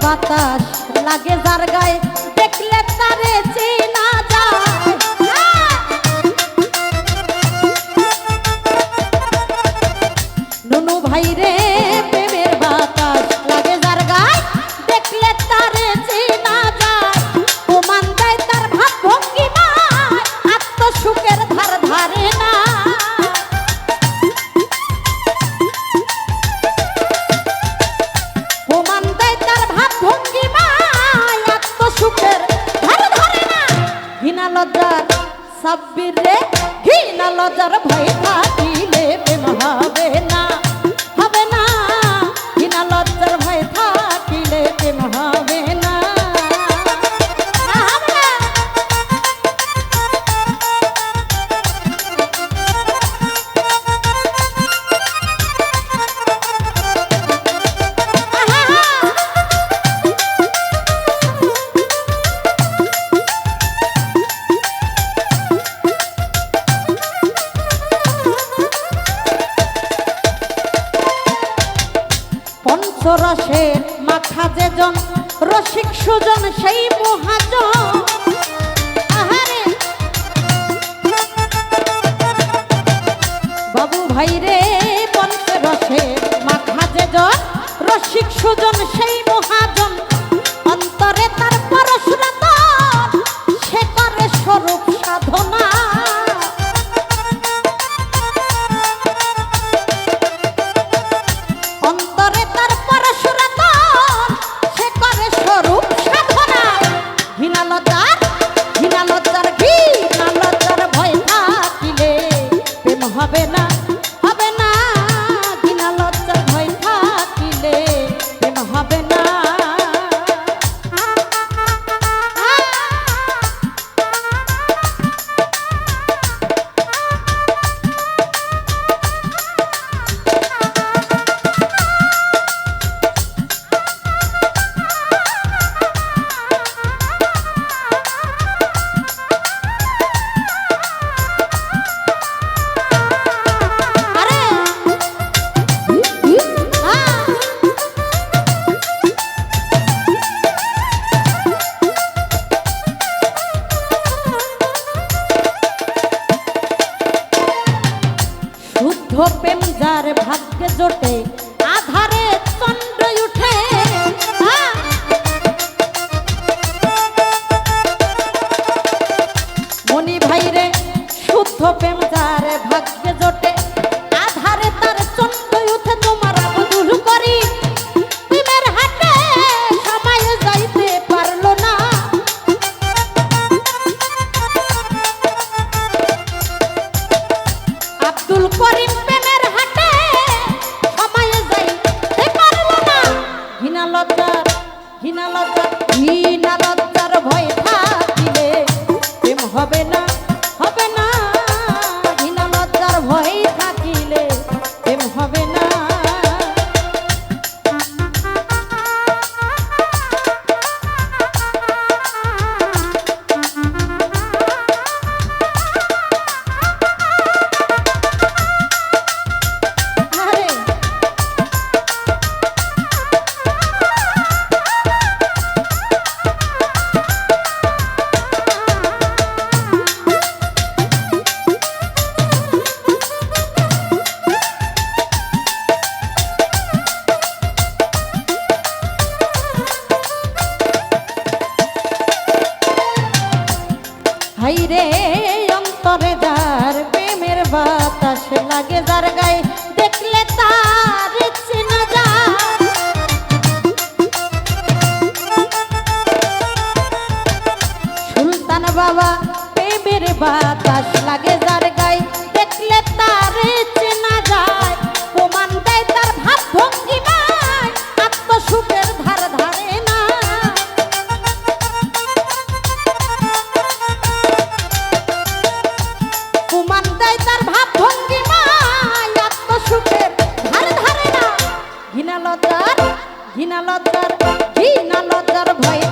বাতাস লাগে যার গায়ে দেখলে তারে চেনা যায়। নুনু ভাই রে প্রেমের বাতাস লাগে যার গায়ে দেখলে তারে চেনা যায়। প্রমাণ দেয় তার ভাব ভঙ্গিমায় আত্মসুখের ধার ধারে না। সাব্বির রে ঘৃণা লজ্জার ভয় থাকিলে প্রেম হবে না, হবে না। ঘৃণা লজ্জার ভয় থাকিলে প্রেম হবে না। পঞ্চরসের মাখা যেজন রসিক সুজন সেই মহাজন। বাবু ভাই রে পঞ্চরসের মাখা যেজন রসিক সুজন সেই মহাজন। অন্তরে তার পরশুরাতন সে করে স্বরূপ সাধনা। হবে না, হবে না। ঘৃণা লজ্জার ভয় থাকিলে প্রেম হবে না। প্রেম যার ভাগ্যে জোটে আধারে চন্দ্র উঠে। মনি ভাই রে শুদ্ধ প্রেম যার ভাগ্যে জোটে আধারে তার চন্দ্র উঠে। তোমার বদুল করি প্রেমের হাটে সময় যাইতে পারলো না। আব্দুল করিম ঘৃণা লজ্জার ভয় থাকিলে প্রেম হবে না, হবে না। ঘৃণা লজ্জার ভয় থাকিলে প্রেম হবে না। ভাই রে অন্তরে যার প্রেমের বাতাস লাগে যার গায়ে দেখলে তার চেনা যায়। সুলতান বাবা প্রেমের বাতাস লাগে যার গায়ে দেখলে তার চেনা যায়। প্রমাণ দেয় তার ভাব ভঙ্গিমায় আত্মসুখের ধার ধারে না। প্রমাণ দেয় তার ভাব ভঙ্গিমায় আত্মসুখের ধার ধারে না। ঘৃণা লজ্জার ভয়